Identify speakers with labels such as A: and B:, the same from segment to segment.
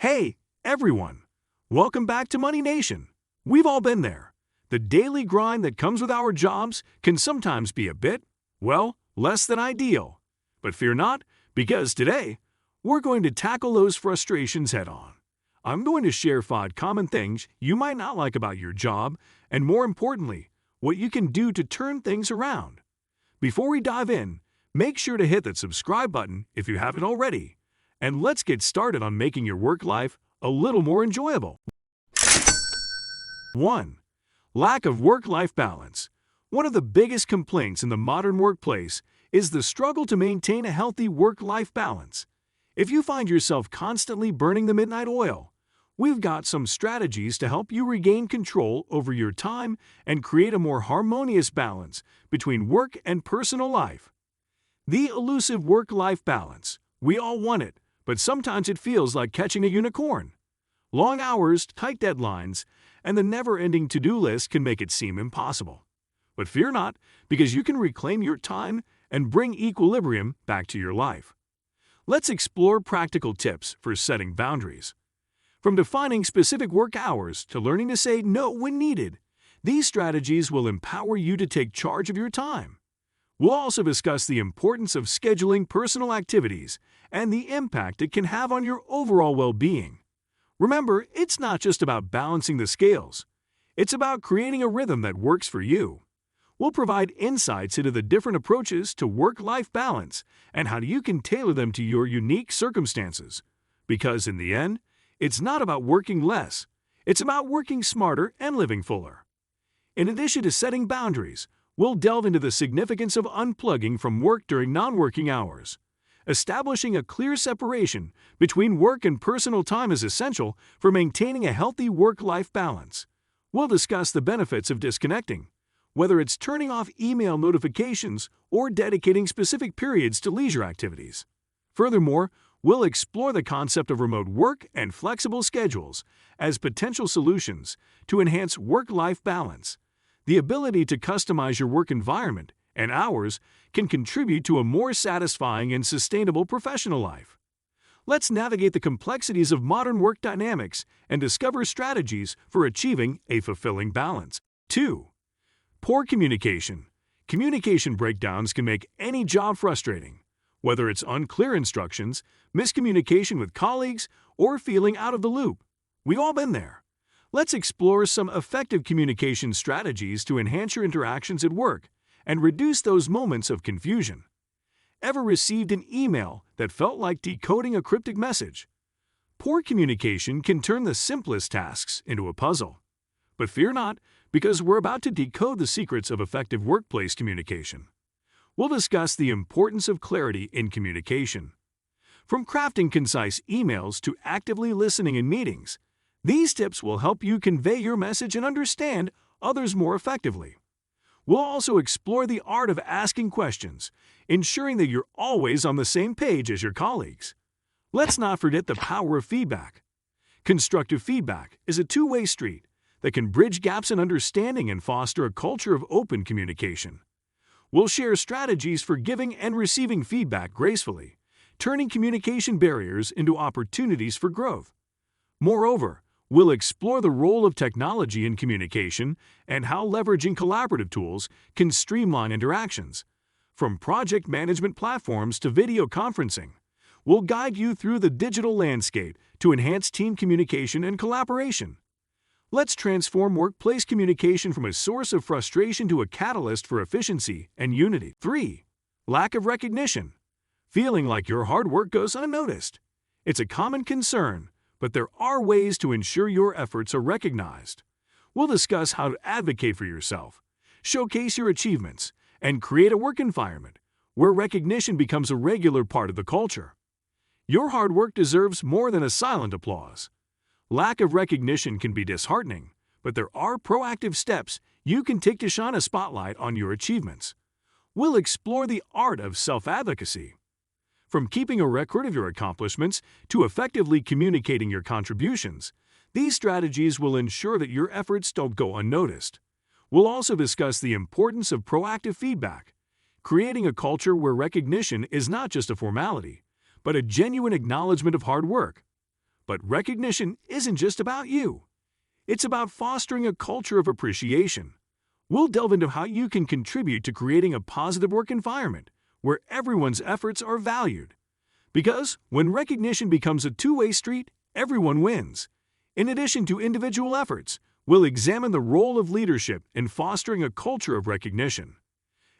A: Hey, everyone! Welcome back to Money Nation. We've all been there. The daily grind that comes with our jobs can sometimes be a bit, well, less than ideal. But fear not, because today, we're going to tackle those frustrations head on. I'm going to share 5 common things you might not like about your job, and more importantly, what you can do to turn things around. Before we dive in, make sure to hit that subscribe button if you haven't already. And let's get started on making your work life a little more enjoyable. 1. Lack of work-life balance. One of the biggest complaints in the modern workplace is the struggle to maintain a healthy work-life balance. If you find yourself constantly burning the midnight oil, we've got some strategies to help you regain control over your time and create a more harmonious balance between work and personal life. The elusive work-life balance. We all want it, but sometimes it feels like catching a unicorn. Long hours, tight deadlines, and the never-ending to-do list can make it seem impossible. But fear not, because you can reclaim your time and bring equilibrium back to your life. Let's explore practical tips for setting boundaries. From defining specific work hours to learning to say no when needed, these strategies will empower you to take charge of your time. We'll also discuss the importance of scheduling personal activities and the impact it can have on your overall well-being. Remember, it's not just about balancing the scales. It's about creating a rhythm that works for you. We'll provide insights into the different approaches to work-life balance and how you can tailor them to your unique circumstances. Because in the end, it's not about working less. It's about working smarter and living fuller. In addition to setting boundaries, we'll delve into the significance of unplugging from work during non-working hours. Establishing a clear separation between work and personal time is essential for maintaining a healthy work-life balance. We'll discuss the benefits of disconnecting, whether it's turning off email notifications or dedicating specific periods to leisure activities. Furthermore, we'll explore the concept of remote work and flexible schedules as potential solutions to enhance work-life balance. The ability to customize your work environment and hours can contribute to a more satisfying and sustainable professional life. Let's navigate the complexities of modern work dynamics and discover strategies for achieving a fulfilling balance. 2. Poor communication. Communication breakdowns can make any job frustrating, whether it's unclear instructions, miscommunication with colleagues, or feeling out of the loop. We've all been there. Let's explore some effective communication strategies to enhance your interactions at work and reduce those moments of confusion. Ever received an email that felt like decoding a cryptic message? Poor communication can turn the simplest tasks into a puzzle. But fear not, because we're about to decode the secrets of effective workplace communication. We'll discuss the importance of clarity in communication. From crafting concise emails to actively listening in meetings, these tips will help you convey your message and understand others more effectively. We'll also explore the art of asking questions, ensuring that you're always on the same page as your colleagues. Let's not forget the power of feedback. Constructive feedback is a two-way street that can bridge gaps in understanding and foster a culture of open communication. We'll share strategies for giving and receiving feedback gracefully, turning communication barriers into opportunities for growth. Moreover, we'll explore the role of technology in communication and how leveraging collaborative tools can streamline interactions. From project management platforms to video conferencing, we'll guide you through the digital landscape to enhance team communication and collaboration. Let's transform workplace communication from a source of frustration to a catalyst for efficiency and unity. 3. Lack of recognition. Feeling like your hard work goes unnoticed. It's a common concern, but there are ways to ensure your efforts are recognized. We'll discuss how to advocate for yourself, showcase your achievements, and create a work environment where recognition becomes a regular part of the culture. Your hard work deserves more than a silent applause. Lack of recognition can be disheartening, but there are proactive steps you can take to shine a spotlight on your achievements. We'll explore the art of self-advocacy. From keeping a record of your accomplishments to effectively communicating your contributions, these strategies will ensure that your efforts don't go unnoticed. We'll also discuss the importance of proactive feedback, creating a culture where recognition is not just a formality, but a genuine acknowledgement of hard work. But recognition isn't just about you. It's about fostering a culture of appreciation. We'll delve into how you can contribute to creating a positive work environment where everyone's efforts are valued. Because when recognition becomes a two-way street, everyone wins. In addition to individual efforts, we'll examine the role of leadership in fostering a culture of recognition.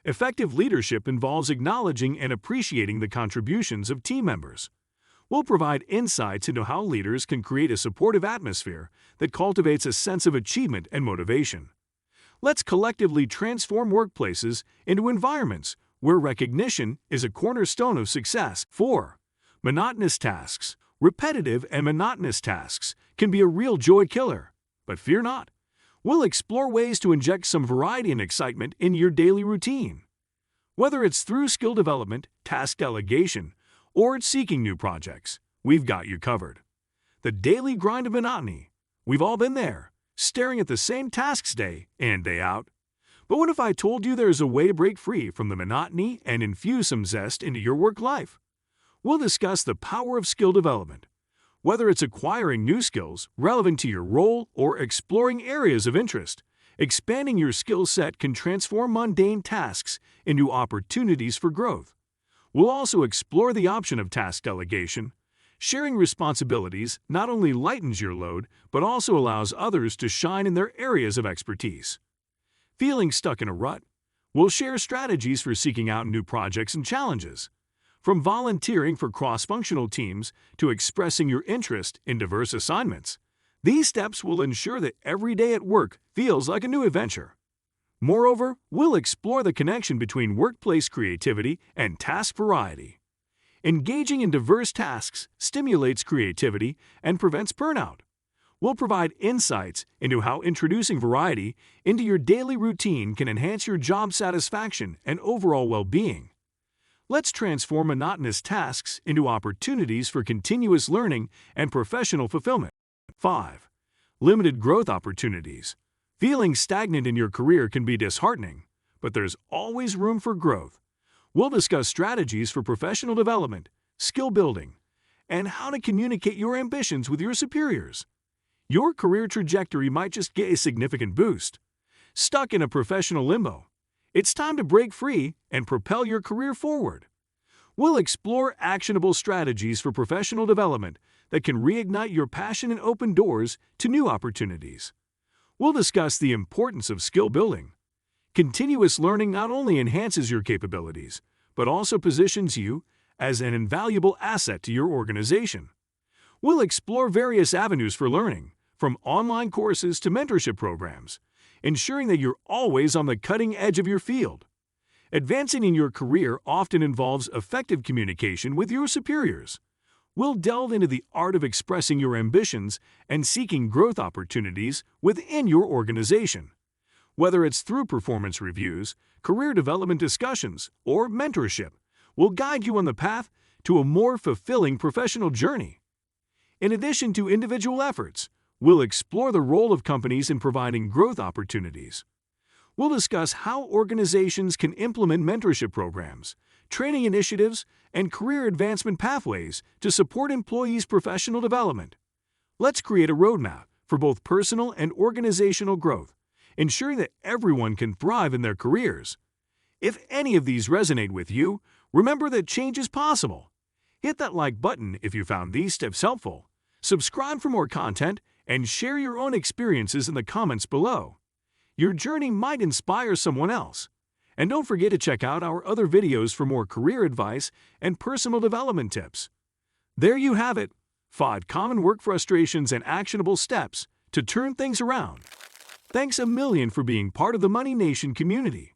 A: Effective leadership involves acknowledging and appreciating the contributions of team members. We'll provide insights into how leaders can create a supportive atmosphere that cultivates a sense of achievement and motivation. Let's collectively transform workplaces into environments where recognition is a cornerstone of success. 4. Monotonous tasks. Repetitive and monotonous tasks can be a real joy killer. But fear not. We'll explore ways to inject some variety and excitement in your daily routine. Whether it's through skill development, task delegation, or it's seeking new projects, we've got you covered. The daily grind of monotony. We've all been there, staring at the same tasks day in, day out. But what if I told you there's a way to break free from the monotony and infuse some zest into your work life? We'll discuss the power of skill development. Whether it's acquiring new skills relevant to your role or exploring areas of interest, expanding your skill set can transform mundane tasks into opportunities for growth. We'll also explore the option of task delegation. Sharing responsibilities not only lightens your load, but also allows others to shine in their areas of expertise. Feeling stuck in a rut? We'll share strategies for seeking out new projects and challenges. From volunteering for cross-functional teams to expressing your interest in diverse assignments, these steps will ensure that every day at work feels like a new adventure. Moreover, we'll explore the connection between workplace creativity and task variety. Engaging in diverse tasks stimulates creativity and prevents burnout. We'll provide insights into how introducing variety into your daily routine can enhance your job satisfaction and overall well-being. Let's transform monotonous tasks into opportunities for continuous learning and professional fulfillment. 5. Limited growth opportunities. Feeling stagnant in your career can be disheartening, but there's always room for growth. We'll discuss strategies for professional development, skill building, and how to communicate your ambitions with your superiors. Your career trajectory might just get a significant boost. Stuck in a professional limbo? It's time to break free and propel your career forward. We'll explore actionable strategies for professional development that can reignite your passion and open doors to new opportunities. We'll discuss the importance of skill building. Continuous learning not only enhances your capabilities, but also positions you as an invaluable asset to your organization. We'll explore various avenues for learning, from online courses to mentorship programs, ensuring that you're always on the cutting edge of your field. Advancing in your career often involves effective communication with your superiors. We'll delve into the art of expressing your ambitions and seeking growth opportunities within your organization. Whether it's through performance reviews, career development discussions, or mentorship, we'll guide you on the path to a more fulfilling professional journey. In addition to individual efforts, we'll explore the role of companies in providing growth opportunities. We'll discuss how organizations can implement mentorship programs, training initiatives, and career advancement pathways to support employees' professional development. Let's create a roadmap for both personal and organizational growth, ensuring that everyone can thrive in their careers. If any of these resonate with you, remember that change is possible. Hit that like button if you found these tips helpful. Subscribe for more content and share your own experiences in the comments below. Your journey might inspire someone else. And don't forget to check out our other videos for more career advice and personal development tips. There you have it, 5 common work frustrations and actionable steps to turn things around. Thanks a million for being part of the Money Nation community.